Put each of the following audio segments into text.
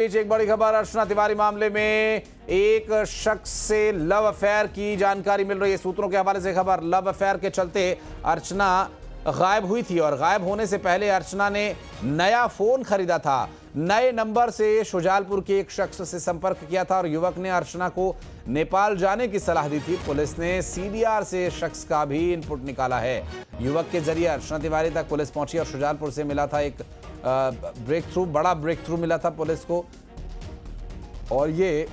एक बड़ी खबर अर्चना तिवारी मामले में एक शख्स से लव अफेयर की जानकारी मिल रही है। सूत्रों के हवाले से खबर, लव अफेयर के चलते अर्चना गायब हुई थी और गायब होने से पहले अर्चना ने नया फोन खरीदा था। नए नंबर से शुजालपुर के एक शख्स से संपर्क किया था और युवक ने अर्चना को नेपाल जाने की सलाह दी थी। पुलिस ने सीडीआर से शख्स का भी इनपुट निकाला है। युवक के जरिए अर्चना तिवारी तक पुलिस पहुंची और शुजालपुर से मिला था एक बड़ा ब्रेक थ्रू मिला था पुलिस को। और ये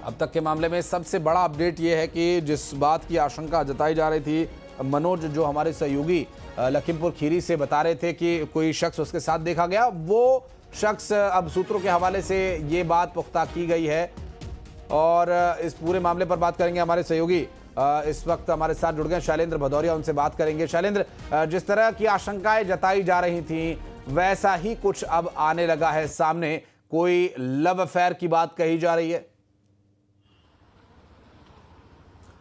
अब तक के मामले में सबसे बड़ा अपडेट ये है कि जिस बात की आशंका जताई जा रही थी, मनोज जो हमारे सहयोगी लखीमपुर खीरी से बता रहे थे कि कोई शख्स उसके साथ देखा गया, वो शख्स अब सूत्रों के हवाले से ये बात पुख्ता की गई है। और इस पूरे मामले पर बात करेंगे हमारे सहयोगी इस वक्त हमारे साथ जुड़ गए शैलेंद्र भदौरिया, उनसे बात करेंगे। शैलेंद्र, जिस तरह की आशंकाएं जताई जा रही थी वैसा ही कुछ अब आने लगा है सामने, कोई लव अफेयर की बात कही जा रही है?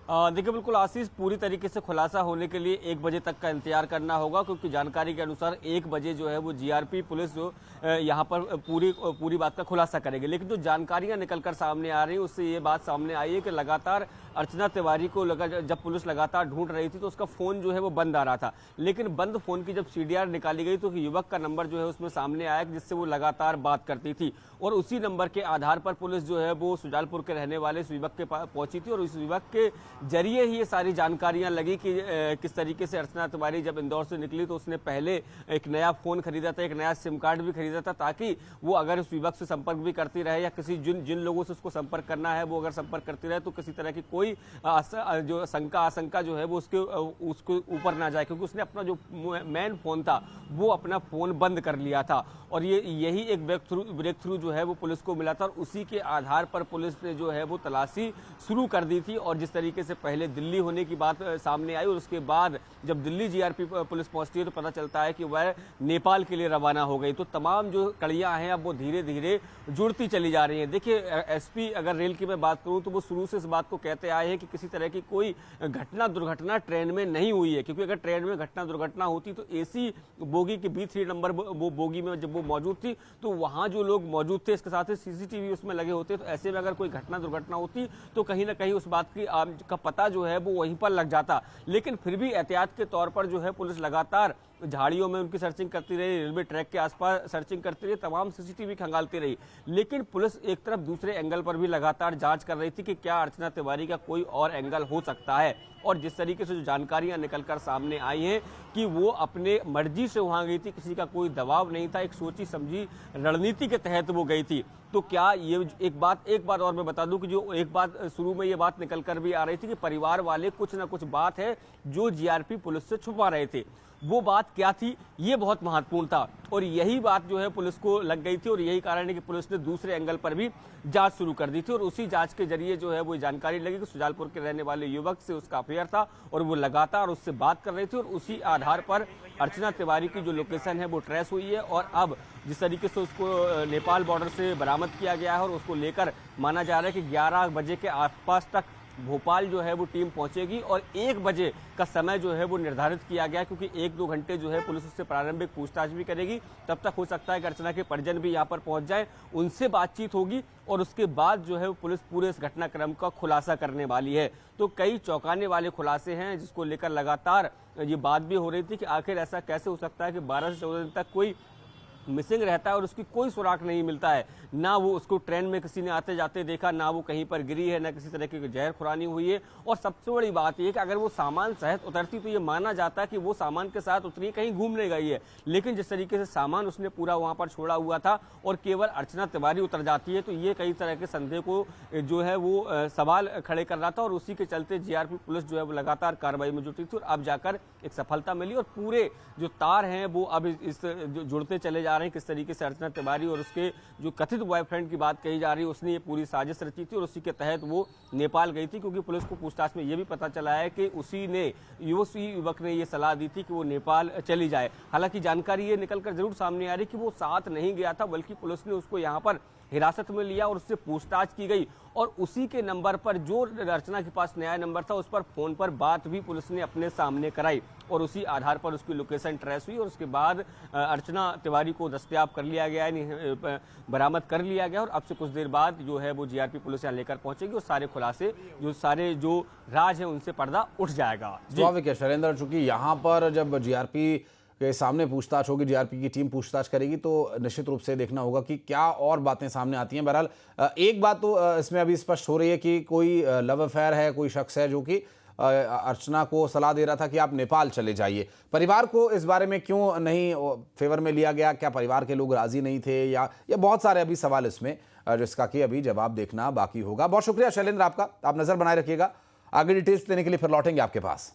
देखिए बिल्कुल आशीष, पूरी तरीके से खुलासा होने के लिए 1 बजे तक का इंतजार करना होगा, क्योंकि जानकारी के अनुसार 1 बजे जो है वो जीआरपी पुलिस जो यहाँ पर पूरी बात का खुलासा करेगी। लेकिन जो जानकारियां निकलकर सामने आ रही है उससे ये बात सामने आई है कि लगातार अर्चना तिवारी को जब पुलिस लगातार ढूंढ रही थी तो उसका फोन जो है वो बंद आ रहा था। लेकिन बंद फोन की जब सीडीआर निकाली गई तो युवक का नंबर जो है उसमें सामने आया जिससे वो लगातार बात करती थी और उसी नंबर के आधार पर पुलिस जो है वो शुजालपुर के रहने वाले इस युवक के पास पहुंची थी और इस युवक के जरिए ही ये सारी जानकारियां लगी कि किस तरीके से अर्चना तिवारी जब इंदौर से निकली तो उसने पहले एक नया फोन खरीदा था, एक नया सिम कार्ड भी खरीदा था, ताकि वो अगर उस युवक से संपर्क भी करती रहे या किसी जिन लोगों से उसको संपर्क करना है वो अगर संपर्क करती रहे तो किसी तरह की कोई जो आशंका जो है वो उसके ऊपर ना जाए, क्योंकि उसने अपना जो मेन फोन था वो अपना फोन बंद कर लिया था। और यही एक ब्रेक थ्रू जो है वो पुलिस को मिला था और उसी के आधार पर पुलिस ने जो है वो तलाशी शुरू कर दी थी। और जिस तरीके से पहले दिल्ली होने की बात सामने आई और उसके बाद जब दिल्ली जीआरपी पुलिस पहुंचती है तो पता चलता है कि वह नेपाल के लिए रवाना हो गई। तो तमाम जो कड़ियां हैं अब वो धीरे धीरे जुड़ती चली जा रही हैं। देखिए एसपी अगर रेल की मैं बात करूं तो वो शुरू से इस बात को कहते आए हैं कि किसी तरह की कोई दुर्घटना ट्रेन में नहीं हुई है, क्योंकि अगर ट्रेन में दुर्घटना होती तो एसी बोगी की B3 नंबर वो बोगी में जब वो मौजूद थी तो वहां जो लोग मौजूद थे, इसके साथ ही सीसीटीवी उसमें लगे होते, तो ऐसे में अगर कोई दुर्घटना होती तो कहीं ना कहीं उस बात की का पता जो है वो वहीं पर लग जाता। लेकिन फिर भी एहतियात के तौर पर जो है पुलिस लगातार झाड़ियों में उनकी सर्चिंग करती रही, रेलवे ट्रैक के आसपास सर्चिंग करती रही, तमाम सीसीटीवी खंगालती रही। लेकिन पुलिस एक तरफ दूसरे एंगल पर भी लगातार जांच कर रही थी कि क्या अर्चना तिवारी का कोई और एंगल हो सकता है। और जिस तरीके से जो जानकारियां निकलकर सामने आई हैं कि वो अपने मर्जी से वहां गई थी, किसी का कोई दबाव नहीं था, एक सोची समझी रणनीति के तहत वो गई थी। तो क्या ये एक बात और मैं बता दूं कि जो एक बात शुरू में ये बात निकलकर भी आ रही थी कि परिवार वाले कुछ ना कुछ बात है जो जीआरपी पुलिस से छुपा रहे थे, वो बात क्या थी ये बहुत महत्वपूर्ण था। और यही बात जो है पुलिस को लग गई थी और यही कारण है कि पुलिस ने दूसरे एंगल पर भी जांच शुरू कर दी थी। और उसी जांच के जरिए जो है वो जानकारी लगी कि शुजालपुर के रहने वाले युवक से उसका अफेयर था और वो लगातार उससे बात कर रही थी और उसी आधार पर अर्चना तिवारी की जो लोकेशन है वो ट्रेस हुई है। और अब जिस तरीके से उसको नेपाल बॉर्डर से बरामद किया गया है और उसको लेकर माना जा रहा है कि 11 बजे के आसपास तक भोपाल जो है वो टीम पहुंचेगी और 1 बजे का समय जो है वो निर्धारित किया गया, क्योंकि 1-2 घंटे जो है पुलिस उससे प्रारंभिक पूछताछ भी करेगी। तब तक हो सकता है कि अर्चना के परिजन भी यहाँ पर पहुंच जाए, उनसे बातचीत होगी और उसके बाद जो है पुलिस पूरे इस घटनाक्रम का खुलासा करने वाली है। तो कई चौंकाने वाले खुलासे हैं जिसको लेकर लगातार ये बात भी हो रही थी कि आखिर ऐसा कैसे हो सकता है कि 12 से 14 दिन तक कोई मिसिंग रहता है और उसकी कोई सुराग नहीं मिलता है। ना वो उसको ट्रेन में किसी ने आते जाते देखा, ना वो कहीं पर गिरी है, ना किसी तरह की जहर खुरानी हुई है। और सबसे बड़ी बात यह कि अगर वो सामान सहित उतरती तो ये माना जाता है कि वो सामान के साथ उतरी कहीं घूमने गई है। लेकिन जिस तरीके से सामान उसने पूरा वहां पर छोड़ा हुआ था और केवल अर्चना तिवारी उतर जाती है तो ये कई तरह के संदेह को जो है वो सवाल खड़े कर रहा था। और उसी के चलते जीआरपी पुलिस जो है वो लगातार कार्रवाई में जुटी थी और अब जाकर एक सफलता मिली और पूरे जो तार हैं वो अब इस जुड़ते चले जा रहे हैं। किस तरीके से अर्चना तिवारी और उसके जो कथित बॉयफ्रेंड की बात कही जा रही है उसने ये पूरी साजिश रची थी और उसी के तहत वो नेपाल गई थी, क्योंकि पुलिस को पूछताछ में ये भी पता चला है कि उसी युवक ने ये सलाह दी थी कि वो नेपाल चली जाए। हालांकि जानकारी ये निकलकर जरूर सामने आ रही कि वो साथ नहीं गया था, बल्कि पुलिस ने उसको यहाँ पर हिरासत में लिया और उससे पूछताछ की गई और उसी के नंबर पर जो अर्चना के पास नया नंबर था उस पर फोन पर बात भी पुलिस ने अपने सामने कराई और उसी आधार पर उसकी लोकेशन ट्रेस हुई और उसके बाद अर्चना तिवारी को दस्तयाब कर लिया गया, बरामद कर लिया गया और अब से कुछ देर बाद जो है वो जीआरपी पुलिस यहाँ लेकर पहुंचेगी और सारे खुलासे जो राज है उनसे पर्दा उठ जाएगा। स्वाभाविक है शैलेंद्र, चूंकि यहाँ पर जब जीआरपी के सामने पूछताछ होगी, जीआरपी की टीम पूछताछ करेगी तो निश्चित रूप से देखना होगा कि क्या और बातें सामने आती हैं। बहरहाल एक बात तो इसमें अभी स्पष्ट हो रही है कि कोई लव अफेयर है, कोई शख्स है जो कि अर्चना को सलाह दे रहा था कि आप नेपाल चले जाइए। परिवार को इस बारे में क्यों नहीं फेवर में लिया गया? क्या परिवार के लोग राजी नहीं थे या बहुत सारे अभी सवाल इसमें, जिसका कि अभी जवाब देखना बाकी होगा। बहुत शुक्रिया शैलेंद्र आपका, आप नजर बनाए रखिएगा। आगे डिटेल्स देने के लिए फिर लौटेंगे आपके पास।